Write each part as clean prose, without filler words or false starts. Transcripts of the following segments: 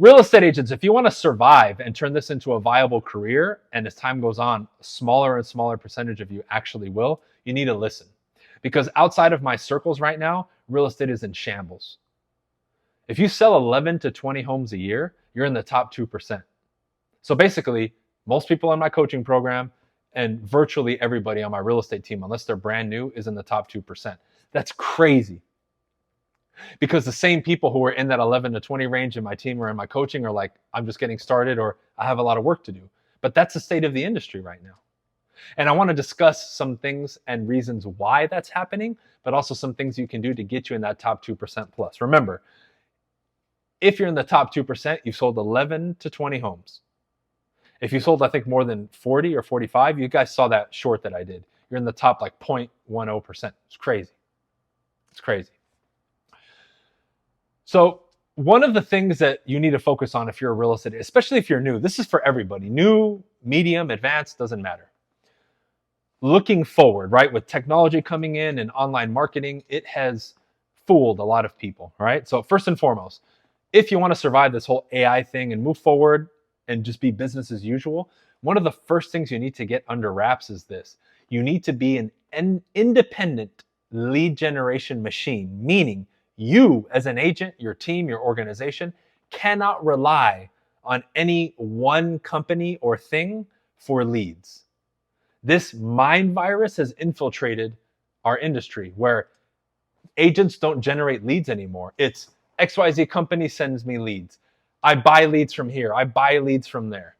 Real estate agents, if you want to survive and turn this into a viable career, and as time goes on, a smaller and smaller percentage of you actually will, you need to listen. Because outside of my circles right now, real estate is in shambles. If you sell 11 to 20 homes a year, you're in the top 2%. So basically, most people in my coaching program and virtually everybody on my real estate team, unless they're brand new, is in the top 2%. That's crazy. Because the same people who are in that 11 to 20 range in my team or in my coaching are like, I'm just getting started or I have a lot of work to do. But that's the state of the industry right now. And I want to discuss some things and reasons why that's happening, but also some things you can do to get you in that top 2% plus. Remember, if you're in the top 2%, you've sold 11 to 20 homes. If you sold, I think, more than 40 or 45, you guys saw that short that I did. You're in the top like 0.10%. It's crazy. It's crazy. So one of the things that you need to focus on if you're a real estate, especially if you're new, this is for everybody, new, medium, advanced, doesn't matter. Looking forward, right, with technology coming in and online marketing, it has fooled a lot of people, right? So first and foremost, if you want to survive this whole AI thing and move forward and just be business as usual, one of the first things you need to get under wraps is this. You need to be an independent lead generation machine, meaning you as an agent, your team, your organization cannot rely on any one company or thing for leads. This mind virus has infiltrated our industry where agents don't generate leads anymore. It's XYZ company sends me leads. I buy leads from here. I buy leads from there.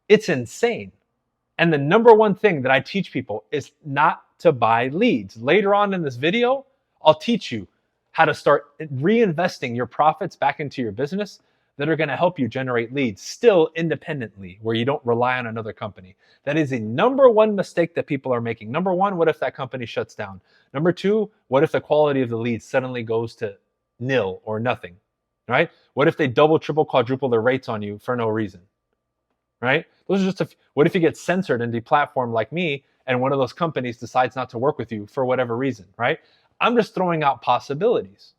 It's insane. And the number one thing that I teach people is not to buy leads. Later on in this video, I'll teach you how to start reinvesting your profits back into your business that are going to help you generate leads still independently, where you don't rely on another company. That is the number one mistake that people are making. Number one, what if that company shuts down? Number two, what if the quality of the leads suddenly goes to nil or nothing, right? What if they double, triple, quadruple their rates on you for no reason, right? Those are just what if you get censored and deplatformed like me and one of those companies decides not to work with you for whatever reason, right? I'm just throwing out possibilities.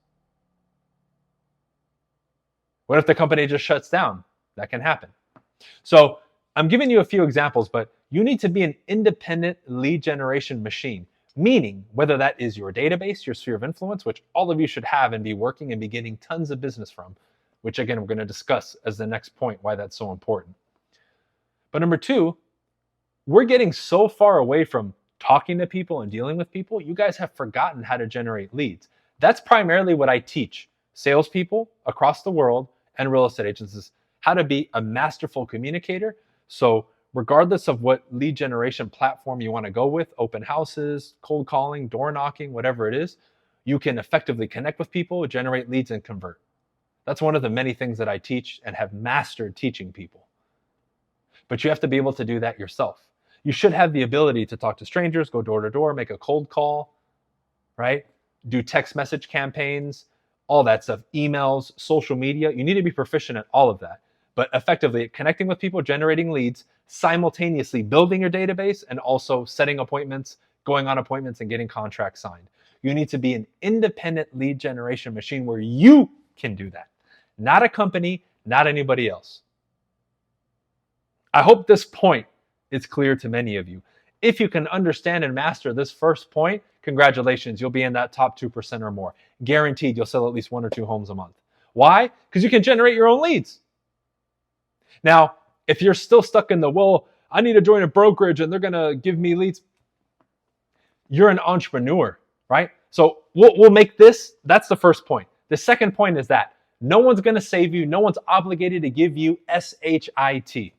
What if the company just shuts down? That can happen. So I'm giving you a few examples, but you need to be an independent lead generation machine, meaning whether that is your database, your sphere of influence, which all of you should have and be working and be getting tons of business from, which again, we're going to discuss as the next point why that's so important. But number two, we're getting so far away from talking to people and dealing with people, you guys have forgotten how to generate leads. That's primarily what I teach salespeople across the world and real estate agents is how to be a masterful communicator. So regardless of what lead generation platform you want to go with, open houses, cold calling, door knocking, whatever it is, you can effectively connect with people, generate leads, and convert. That's one of the many things that I teach and have mastered teaching people. But you have to be able to do that yourself. You should have the ability to talk to strangers, go door to door, make a cold call, right? Do text message campaigns, all that stuff, emails, social media. You need to be proficient at all of that. But effectively connecting with people, generating leads, simultaneously building your database, and also setting appointments, going on appointments, and getting contracts signed. You need to be an independent lead generation machine where you can do that. Not a company, not anybody else. I hope this point is clear to many of you. If you can understand and master this first point, congratulations, you'll be in that top 2% or more. Guaranteed you'll sell at least 1 or 2 homes a month. Why? Because you can generate your own leads. Now, if you're still stuck in the, well, I need to join a brokerage and they're going to give me leads. You're an entrepreneur, right? So we'll make this, that's the first point. The second point is that no one's going to save you. No one's obligated to give you SHIT.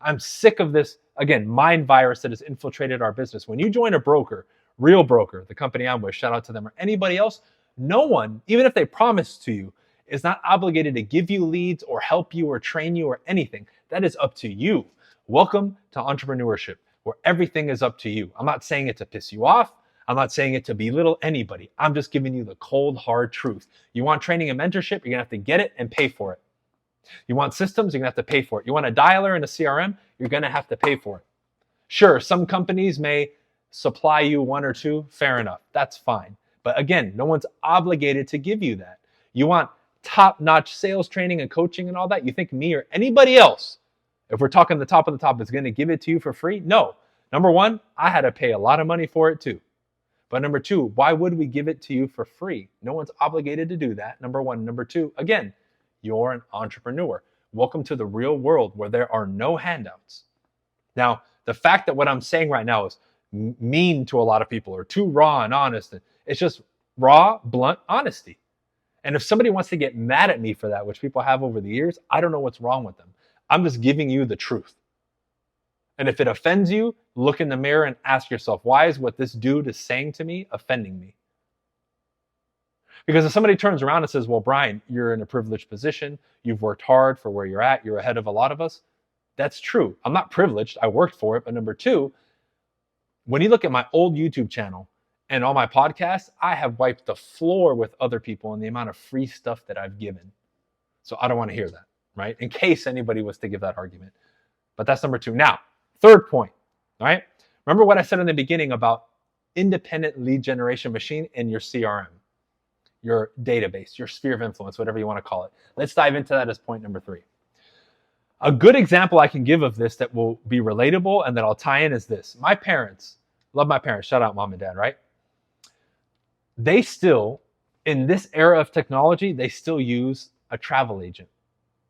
I'm sick of this, again, mind virus that has infiltrated our business. When you join a broker, Real Broker, the company I'm with, shout out to them, or anybody else, no one, even if they promise to you, is not obligated to give you leads or help you or train you or anything. That is up to you. Welcome to entrepreneurship, where everything is up to you. I'm not saying it to piss you off. I'm not saying it to belittle anybody. I'm just giving you the cold, hard truth. You want training and mentorship, you're going to have to get it and pay for it. You want systems, you're going to have to pay for it. You want a dialer and a CRM, you're going to have to pay for it. Sure, some companies may supply you 1 or 2, fair enough. That's fine. But again, no one's obligated to give you that. You want top-notch sales training and coaching and all that, you think me or anybody else, if we're talking the top of the top, is going to give it to you for free? No. Number one, I had to pay a lot of money for it too. But number two, why would we give it to you for free? No one's obligated to do that. Number one. Number two, again, you're an entrepreneur. Welcome to the real world where there are no handouts. Now, the fact that what I'm saying right now is mean to a lot of people or too raw and honest, it's just raw, blunt honesty. And if somebody wants to get mad at me for that, which people have over the years, I don't know what's wrong with them. I'm just giving you the truth. And if it offends you, look in the mirror and ask yourself, why is what this dude is saying to me offending me? Because if somebody turns around and says, well, Bryan, you're in a privileged position. You've worked hard for where you're at. You're ahead of a lot of us. That's true. I'm not privileged. I worked for it. But number two, when you look at my old YouTube channel and all my podcasts, I have wiped the floor with other people in the amount of free stuff that I've given. So I don't want to hear that, right? In case anybody was to give that argument. But that's number two. Now, third point, all right? Remember what I said in the beginning about independent lead generation machine in your CRM, your database, your sphere of influence, whatever you want to call it. Let's dive into that as point number three. A good example I can give of this that will be relatable and that I'll tie in is this. My parents, love my parents, shout out mom and dad, right? They still, in this era of technology, they still use a travel agent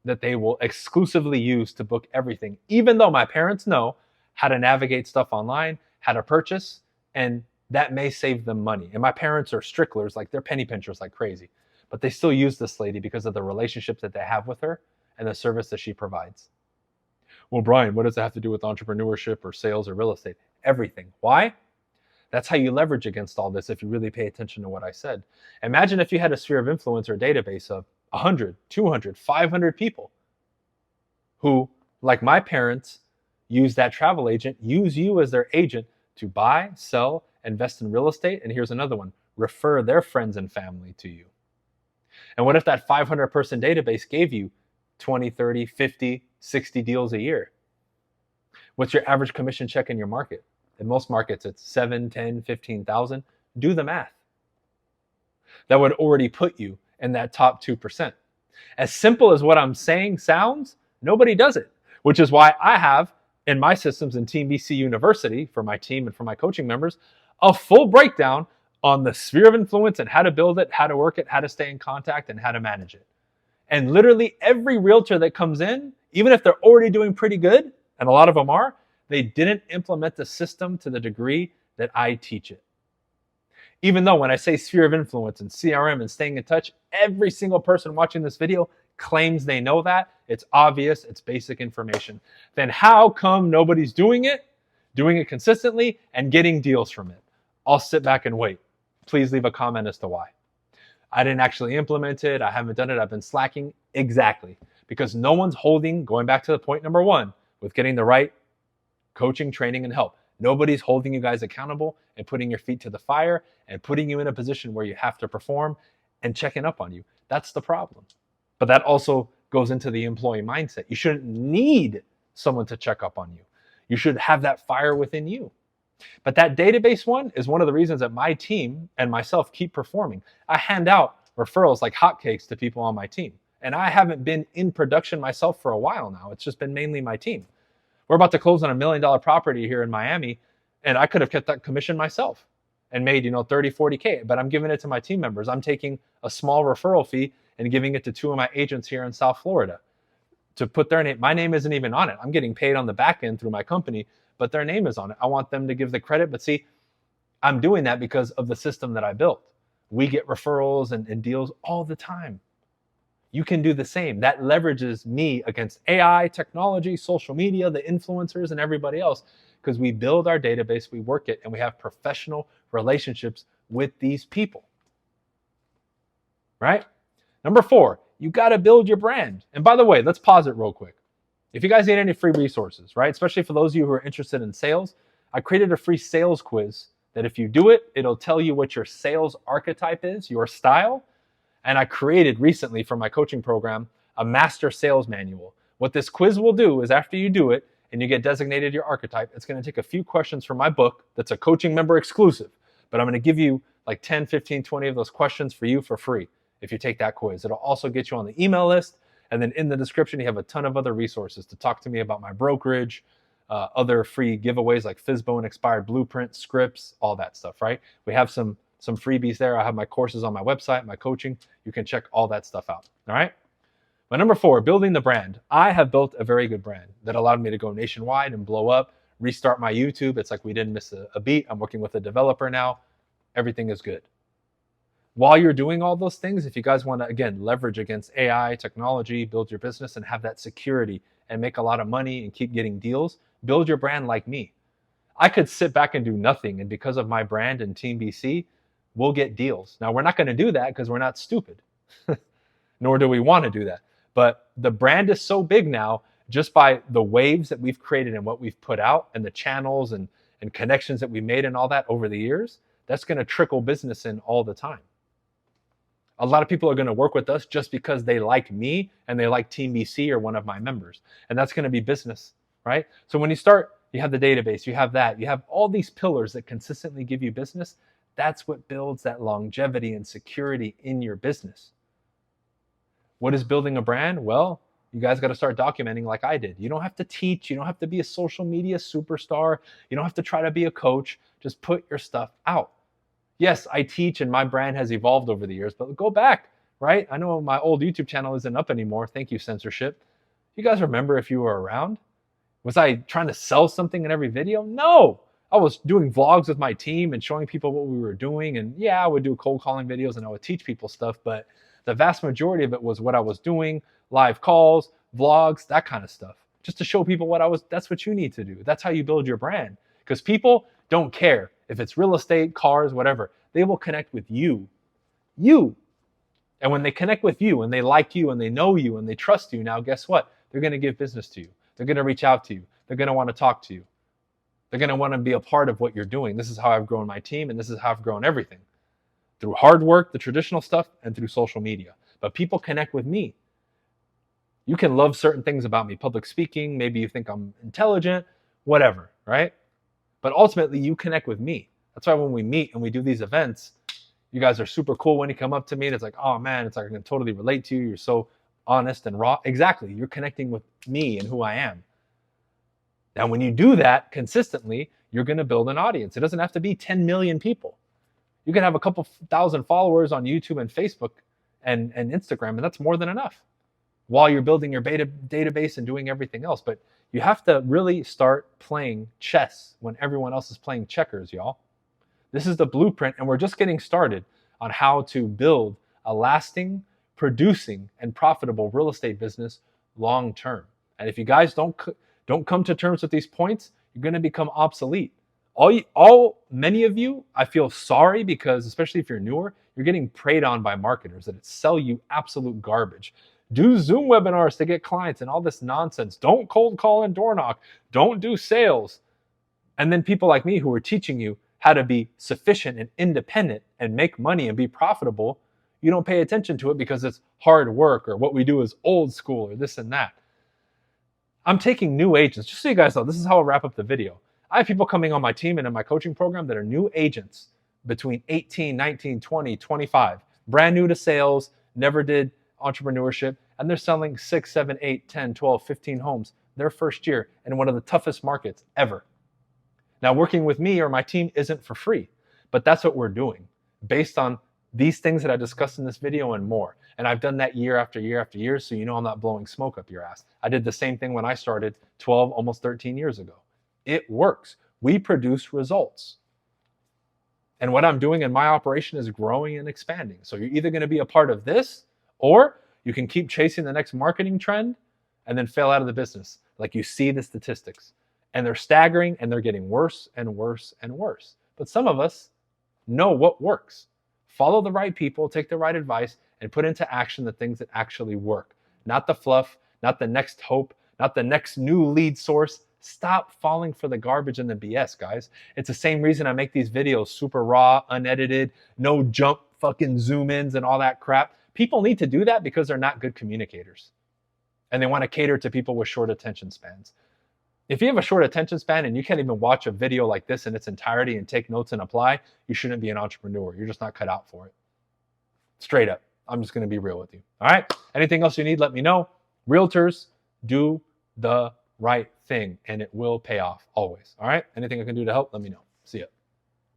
that they will exclusively use to book everything, even though my parents know how to navigate stuff online, how to purchase, and that may save them money. And my parents are stricklers, like they're penny pinchers like crazy, but they still use this lady because of the relationships that they have with her and the service that she provides. Well, Bryan, what does it have to do with entrepreneurship or sales or real estate? Everything. Why? That's how you leverage against all this if you really pay attention to what I said. Imagine if you had a sphere of influence or database of 100, 200, 500 people who, like my parents, use that travel agent, use you as their agent to buy, sell, invest in real estate. And here's another one, refer their friends and family to you. And what if that 500 person database gave you 20, 30, 50, 60 deals a year? What's your average commission check in your market? In most markets, it's 7, 10, 15,000. Do the math. That would already put you in that top 2%. As simple as what I'm saying sounds, nobody does it, which is why I have in my systems in Team BC University for my team and for my coaching members, a full breakdown on the sphere of influence and how to build it, how to work it, how to stay in contact, and how to manage it. And literally every realtor that comes in, even if they're already doing pretty good, and a lot of them are, they didn't implement the system to the degree that I teach it. Even though when I say sphere of influence and CRM and staying in touch, every single person watching this video claims they know that. It's obvious, it's basic information. Then how come nobody's doing it consistently, and getting deals from it? I'll sit back and wait. Please leave a comment as to why. I didn't actually implement it. I haven't done it. I've been slacking. Exactly. Because no one's holding, going back to the point number one, with getting the right coaching, training, and help. Nobody's holding you guys accountable and putting your feet to the fire and putting you in a position where you have to perform and checking up on you. That's the problem. But that also goes into the employee mindset. You shouldn't need someone to check up on you. You should have that fire within you. But that database one is one of the reasons that my team and myself keep performing. I hand out referrals like hotcakes to people on my team. And I haven't been in production myself for a while now. It's just been mainly my team. We're about to close on $1 million property here in Miami, and I could have kept that commission myself and made, 30, 40K, but I'm giving it to my team members. I'm taking a small referral fee and giving it to two of my agents here in South Florida to put their name. My name isn't even on it. I'm getting paid on the back end through my company, but their name is on it. I want them to give the credit, but see, I'm doing that because of the system that I built. We get referrals and deals all the time. You can do the same. That leverages me against AI, technology, social media, the influencers, and everybody else, because we build our database, we work it, and we have professional relationships with these people. Right? Number 4, you got to build your brand. And by the way, let's pause it real quick. If you guys need any free resources, right, especially for those of you who are interested in sales, I created a free sales quiz that if you do it, it'll tell you what your sales archetype is, your style. And I created recently for my coaching program a master sales manual. What this quiz will do is after you do it and you get designated your archetype, it's going to take a few questions from my book that's a coaching member exclusive. But I'm going to give you like 10, 15, 20 of those questions for you for free. if you take that quiz. It'll also get you on the email list. And then in the description, you have a ton of other resources to talk to me about my brokerage, other free giveaways like FSBO and expired blueprint, scripts, all that stuff, right? We have some freebies there. I have my courses on my website, my coaching. You can check all that stuff out, all right? But number 4, building the brand. I have built a very good brand that allowed me to go nationwide and blow up, restart my YouTube. It's like we didn't miss a beat. I'm working with a developer now. Everything is good. While you're doing all those things, if you guys want to, again, leverage against AI, technology, build your business and have that security and make a lot of money and keep getting deals, build your brand like me. I could sit back and do nothing. And because of my brand and Team BC, we'll get deals. Now, we're not going to do that because we're not stupid, nor do we want to do that. But the brand is so big now, just by the waves that we've created and what we've put out and the channels and connections that we made and all that over the years, that's going to trickle business in all the time. A lot of people are going to work with us just because they like me and they like Team BC or one of my members. And that's going to be business, right? So when you start, you have the database, you have that, you have all these pillars that consistently give you business. That's what builds that longevity and security in your business. What is building a brand? Well, you guys got to start documenting like I did. You don't have to teach. You don't have to be a social media superstar. You don't have to try to be a coach. Just put your stuff out. Yes, I teach and my brand has evolved over the years, but go back, right? I know my old YouTube channel isn't up anymore. Thank you, censorship. You guys remember if you were around? Was I trying to sell something in every video? No. I was doing vlogs with my team and showing people what we were doing. And yeah, I would do cold calling videos and I would teach people stuff, but the vast majority of it was what I was doing, live calls, vlogs, that kind of stuff, just to show people that's what you need to do. That's how you build your brand, because people don't care if it's real estate, cars, whatever. They will connect with you. And when they connect with you and they like you and they know you and they trust you, now guess what? They're going to give business to you. They're going to reach out to you. They're going to want to talk to you. They're going to want to be a part of what you're doing. This is how I've grown my team, and this is how I've grown everything. Through hard work, the traditional stuff, and through social media. But people connect with me. You can love certain things about me, public speaking, maybe you think I'm intelligent, whatever, right? But ultimately, you connect with me. That's why when we meet and we do these events, you guys are super cool when you come up to me. And it's like, oh man, it's like I can totally relate to you. You're so honest and raw. Exactly. You're connecting with me and who I am. Now, when you do that consistently, you're going to build an audience. It doesn't have to be 10 million people. You can have a couple thousand followers on YouTube and Facebook and Instagram, and that's more than enough while you're building your database and doing everything else. But you have to really start playing chess when everyone else is playing checkers, y'all. This is the blueprint, and we're just getting started on how to build a lasting, producing, and profitable real estate business long term. And if you guys don't come to terms with these points, you're going to become obsolete. Many of you, I feel sorry, because especially if you're newer, you're getting preyed on by marketers that sell you absolute garbage. Do Zoom webinars to get clients and all this nonsense. Don't cold call and door knock. Don't do sales. And then people like me who are teaching you how to be sufficient and independent and make money and be profitable, you don't pay attention to it because it's hard work or what we do is old school or this and that. I'm taking new agents. Just so you guys know, this is how I'll wrap up the video. I have people coming on my team and in my coaching program that are new agents between 18, 19, 20, 25, brand new to sales, never did entrepreneurship, and they're selling 6, 7, 8, 10, 12, 15 homes their first year in one of the toughest markets ever. Now, working with me or my team isn't for free, but that's what we're doing based on these things that I discussed in this video and more. And I've done that year after year after year, so you know I'm not blowing smoke up your ass. I did the same thing when I started 12, almost 13 years ago. It works. We produce results. And what I'm doing in my operation is growing and expanding. So you're either going to be a part of this, or you can keep chasing the next marketing trend and then fail out of the business. Like you see the statistics. And they're staggering and they're getting worse and worse and worse. But some of us know what works. Follow the right people, take the right advice, and put into action the things that actually work. Not the fluff, not the next hope, not the next new lead source. Stop falling for the garbage and the BS, guys. It's the same reason I make these videos super raw, unedited, no jump fucking zoom ins and all that crap. People need to do that because they're not good communicators. And they want to cater to people with short attention spans. If you have a short attention span and you can't even watch a video like this in its entirety and take notes and apply, you shouldn't be an entrepreneur. You're just not cut out for it. Straight up. I'm just going to be real with you. All right. Anything else you need, let me know. Realtors, do the right thing and it will pay off always. All right. Anything I can do to help, let me know. See ya.